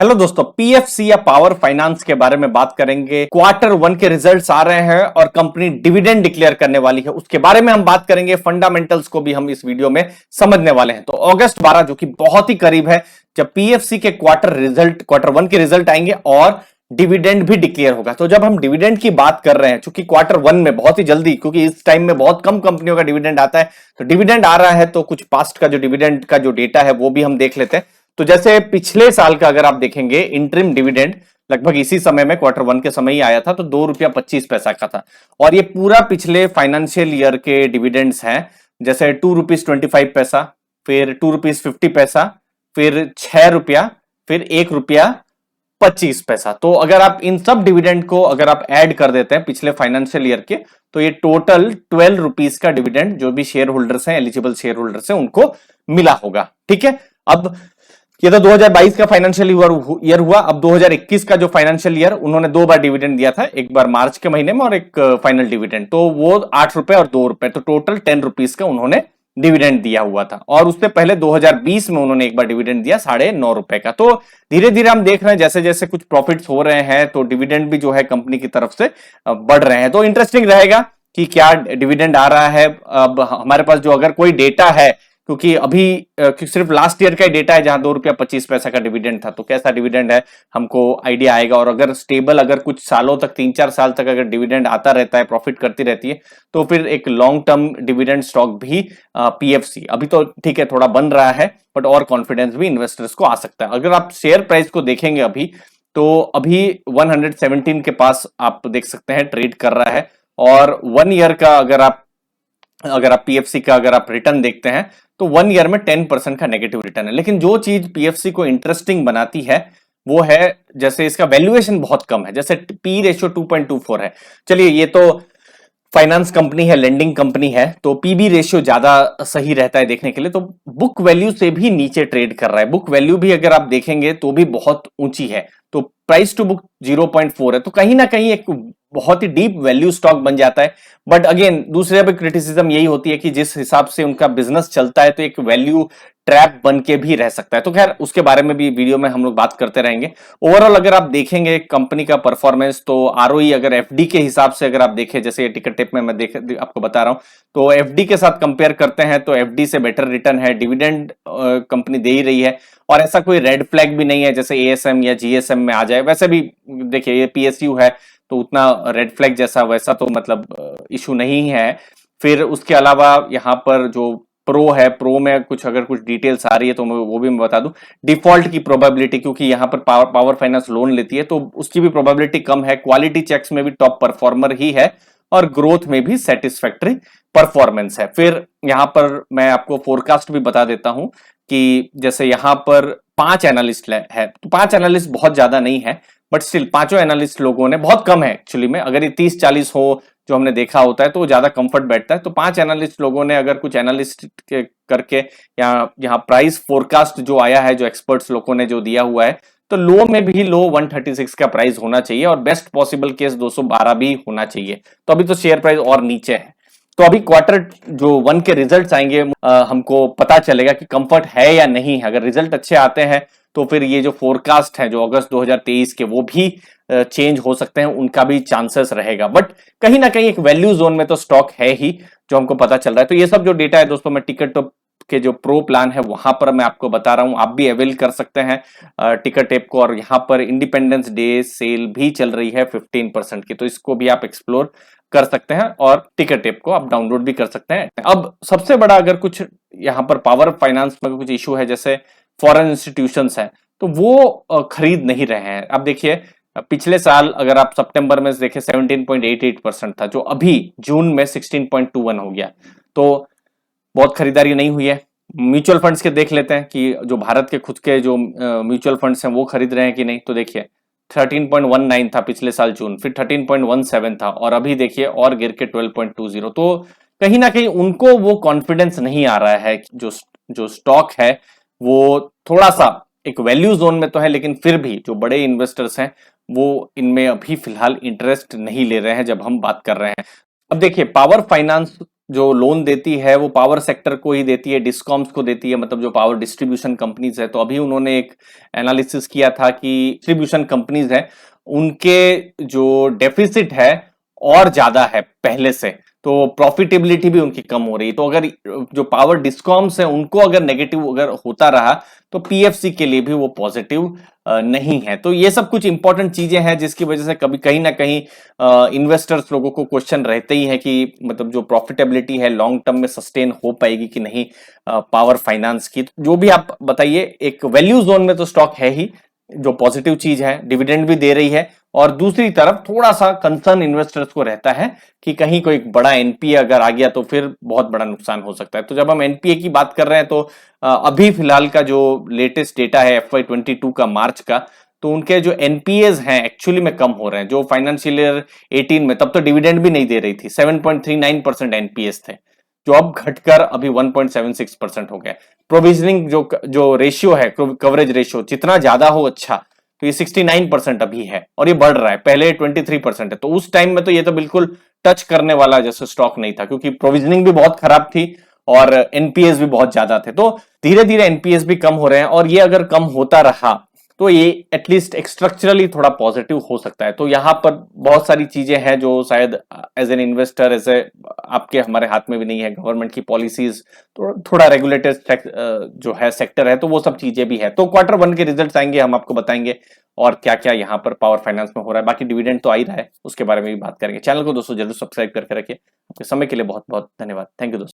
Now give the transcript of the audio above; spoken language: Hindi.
हेलो दोस्तों, पीएफसी या पावर फाइनेंस के बारे में बात करेंगे। क्वार्टर वन के रिजल्ट्स आ रहे हैं और कंपनी डिविडेंड डिक्लेयर करने वाली है, उसके बारे में हम बात करेंगे। फंडामेंटल्स को भी हम इस वीडियो में समझने वाले हैं। तो अगस्त 12 जो कि बहुत ही करीब है, जब पीएफसी के क्वार्टर वन के रिजल्ट आएंगे और डिविडेंड भी डिक्लेयर होगा। तो जब हम डिविडेंड की बात कर रहे हैं, चूंकि क्वार्टर वन में बहुत ही जल्दी, क्योंकि इस टाइम में बहुत कम कंपनियों का डिविडेंड आता है, तो डिविडेंड आ रहा है तो कुछ पास्ट का जो डिविडेंड का जो डेटा है वो भी हम देख लेते हैं। तो जैसे पिछले साल का अगर आप देखेंगे, इंटरिम डिविडेंड लगभग इसी समय में क्वार्टर वन के समय ही आया था, तो ₹2.25 का था। और ये पूरा पिछले फाइनेंशियल ईयर के डिविडेंड्स हैं, जैसे ₹2.25, फिर ₹2.50, फिर ₹6, फिर ₹1.25। तो अगर आप इन सब डिविडेंड को अगर आप ऐड कर देते हैं पिछले फाइनेंशियल ईयर के, तो ये टोटल ₹12 का डिविडेंड जो भी शेयर होल्डर्स हैं, एलिजिबल शेयर होल्डर्स हैं, उनको मिला होगा। ठीक है, अब ये तो 2022 का फाइनेंशियल ईयर हुआ। अब 2021 का जो फाइनेंशियल ईयर, उन्होंने दो बार डिविडेंड दिया था, एक बार मार्च के महीने में और एक फाइनल डिविडेंड। तो वो ₹8 और ₹2, तो टोटल ₹10 का उन्होंने डिविडेंड दिया हुआ था। और उससे पहले 2020 में उन्होंने एक बार डिविडेंड दिया ₹9.5 का। तो धीरे धीरे हम देख रहे हैं जैसे जैसे कुछ प्रॉफिट्स हो रहे हैं, तो डिविडेंड भी जो है कंपनी की तरफ से बढ़ रहे हैं। तो इंटरेस्टिंग रहेगा कि क्या डिविडेंड आ रहा है। अब हमारे पास जो अगर कोई डेटा है, क्योंकि अभी सिर्फ लास्ट ईयर का ही डेटा है जहां ₹2.25 का डिविडेंड था, तो कैसा डिविडेंड है हमको आइडिया आएगा। और अगर स्टेबल, अगर कुछ सालों तक, 3-4 साल तक अगर डिविडेंड आता रहता है, प्रॉफिट करती रहती है, तो फिर एक लॉन्ग टर्म डिविडेंड स्टॉक भी पीएफसी अभी तो ठीक है थोड़ा बन रहा है, बट और कॉन्फिडेंस भी इन्वेस्टर्स को आ सकता है। अगर आप शेयर प्राइस को देखेंगे अभी, तो अभी 117 के पास आप देख सकते हैं ट्रेड कर रहा है। और 1 ईयर का अगर आप पीएफसी का अगर आप रिटर्न देखते हैं, तो 1 ईयर में 10% का नेगेटिव रिटर्न है। लेकिन जो चीज पीएफसी को इंटरेस्टिंग बनाती है वो है, जैसे इसका वैल्यूएशन बहुत कम है, जैसे पी रेशियो 2.24 है। चलिए, ये तो फाइनेंस कंपनी है, लेंडिंग कंपनी है, तो पीबी रेशियो ज्यादा सही रहता है देखने के लिए। तो बुक वैल्यू से भी नीचे ट्रेड कर रहा है। बुक वैल्यू भी अगर आप देखेंगे तो भी बहुत ऊंची है, तो प्राइस टू बुक 0.4 है। तो कहीं ना कहीं एक बहुत ही डीप वैल्यू स्टॉक बन जाता है। बट अगेन दूसरे पे क्रिटिसिज्म यही होती है कि जिस हिसाब से उनका बिजनेस चलता है, तो एक वैल्यू ट्रैप बन के भी रह सकता है। तो खैर, उसके बारे में भी वीडियो में हम लोग बात करते रहेंगे। ओवरऑल अगर आप देखेंगे कंपनी का परफॉर्मेंस, तो आरओई अगर एफडी के हिसाब से अगर आप देखें, जैसे टिकट टेप में मैं आपको बता रहा हूं, तो एफडी के साथ कंपेयर करते हैं तो एफडी से बेटर रिटर्न है। डिविडेंड कंपनी दे ही रही है, और ऐसा कोई रेड फ्लैग भी नहीं है जैसे एएसएम या जीएसएम में आ जाए। वैसे भी देखिए, ये पीएसयू है, तो उतना रेड फ्लैग जैसा वैसा तो मतलब इशू नहीं है। फिर उसके अलावा यहाँ पर जो प्रो है, प्रो में कुछ अगर कुछ डिटेल्स आ रही है तो वो भी मैं बता दूं। डिफॉल्ट की प्रोबेबिलिटी, क्योंकि यहाँ पर पावर फाइनेंस लोन लेती है, तो उसकी भी प्रोबेबिलिटी कम है। क्वालिटी चेक्स में भी टॉप परफॉर्मर ही है, और ग्रोथ में भी सेटिस्फैक्टरी परफॉर्मेंस है। फिर यहाँ पर मैं आपको फोरकास्ट भी बता देता हूं कि जैसे यहाँ पर 5 एनालिस्ट है, तो 5 एनालिस्ट बहुत ज्यादा नहीं है, बट स्टिल पांचों एनालिस्ट लोगों ने, बहुत कम है एक्चुअली में, अगर ये 30-40 हो जो हमने देखा होता है तो ज्यादा कंफर्ट बैठता है। तो 5 एनालिस्ट लोगों ने अगर कुछ एनालिस्ट करके यहाँ प्राइस फोरकास्ट जो आया है, जो एक्सपर्ट्स लोगों ने जो दिया हुआ है, तो लो में भी लो 136 का प्राइस होना चाहिए, और बेस्ट पॉसिबल केस 212 भी होना चाहिए। तो अभी तो शेयर प्राइस और नीचे है। तो अभी क्वार्टर जो वन के रिजल्ट्स आएंगे, हमको पता चलेगा कि कंफर्ट है या नहीं है। अगर रिजल्ट अच्छे आते हैं तो फिर ये जो फोरकास्ट है जो अगस्त 2023 के, वो भी चेंज हो सकते हैं, उनका भी चांसेस रहेगा। बट कहीं ना कहीं एक वैल्यू जोन में तो स्टॉक है ही, जो हमको पता चल रहा है। तो ये सब जो डेटा है दोस्तों, मैं टिकट के जो प्रो प्लान है वहां पर मैं आपको बता रहा हूं, आप भी अवेल कर सकते हैं टिकट टेप को। और यहाँ पर इंडिपेंडेंस डे सेल भी चल रही है 15% की, तो इसको भी आप एक्सप्लोर कर सकते हैं, और टिकट टेप को आप डाउनलोड भी कर सकते हैं। अब सबसे बड़ा अगर कुछ यहाँ पर पावर फाइनेंस में कुछ इशू है, जैसे फॉरेन इंस्टीट्यूशंस हैं, तो वो खरीद नहीं रहे हैं। अब देखिए, पिछले साल अगर आप सितंबर में देखें 17.88% था, जो अभी जून में 16.21 हो गया, तो बहुत खरीदारी नहीं हुई है। म्यूचुअल फंड्स के देख लेते हैं कि जो भारत के खुद के जो म्यूचुअल फंड्स हैं वो खरीद रहे हैं कि नहीं। तो देखिए 13.19 था पिछले साल जून, फिर 13.17 था, और अभी देखिए और गिर के 12.20। तो कहीं ना कहीं उनको वो कॉन्फिडेंस नहीं आ रहा है। जो स्टॉक है वो थोड़ा सा एक वैल्यू जोन में तो है, लेकिन फिर भी जो बड़े इन्वेस्टर्स हैं वो इनमें अभी फिलहाल इंटरेस्ट नहीं ले रहे हैं जब हम बात कर रहे हैं। अब देखिए, पावर फाइनेंस जो लोन देती है वो पावर सेक्टर को ही देती है, डिस्कॉम्स को देती है, मतलब जो पावर डिस्ट्रीब्यूशन कंपनीज है। तो अभी उन्होंने एक एनालिसिस किया था कि डिस्ट्रीब्यूशन कंपनीज है उनके जो डेफिसिट है और ज्यादा है पहले से, तो प्रॉफिटेबिलिटी भी उनकी कम हो रही है। तो अगर जो पावर डिस्कॉम्स है उनको अगर नेगेटिव अगर होता रहा तो पीएफसी के लिए भी वो पॉजिटिव नहीं है। तो ये सब कुछ इंपॉर्टेंट चीजें हैं जिसकी वजह से कभी कहीं ना कहीं इन्वेस्टर्स लोगों को क्वेश्चन रहते ही है कि मतलब जो प्रॉफिटेबिलिटी है लॉन्ग टर्म में सस्टेन हो पाएगी कि नहीं पावर फाइनेंस की। जो भी आप बताइए, एक वैल्यू जोन में तो स्टॉक है ही, जो पॉजिटिव चीज है, डिविडेंड भी दे रही है, और दूसरी तरफ थोड़ा सा कंसर्न इन्वेस्टर्स को रहता है कि कहीं कोई बड़ा एनपीए अगर आ गया तो फिर बहुत बड़ा नुकसान हो सकता है। तो जब हम एनपीए की बात कर रहे हैं तो अभी फिलहाल का जो लेटेस्ट डेटा है FY22 का मार्च का, तो उनके जो एनपीएज हैं एक्चुअली में कम हो रहे हैं। जो फाइनेंशियल ईयर 18 में तब तो डिविडेंड भी नहीं दे रही थी, 7.39% एनपीएस थे, जो अब घटकर अभी 1.76% हो गया। प्रोविजनिंग जो रेशियो है, कवरेज रेशियो जितना ज्यादा हो अच्छा, तो ये 69% अभी है और ये बढ़ रहा है, पहले 23% है। तो उस टाइम में तो ये तो बिल्कुल टच करने वाला जैसे स्टॉक नहीं था, क्योंकि प्रोविजनिंग भी बहुत खराब थी और एनपीएस भी बहुत ज्यादा थे। तो धीरे धीरे एनपीएस भी कम हो रहे हैं, और ये अगर कम होता रहा तो ये एटलीस्ट स्ट्रक्चरली थोड़ा पॉजिटिव हो सकता है। तो यहां पर बहुत सारी चीजें हैं जो शायद as an investor, as a आपके हमारे हाथ में भी नहीं है, गवर्नमेंट की पॉलिसीज, तो थोड़ा रेगुलेटेड जो है सेक्टर है, तो वो सब चीजें भी है। तो Q1 के रिजल्ट्स आएंगे, हम आपको बताएंगे और क्या क्या यहाँ पर पावर फाइनेंस में हो रहा है। बाकी डिविडेंड तो आ ही रहा है, उसके बारे में भी बात करेंगे। चैनल को दोस्तों जरूर सब्सक्राइब करके रखिए। आपके समय के लिए बहुत बहुत धन्यवाद। थैंक यू दोस्तों।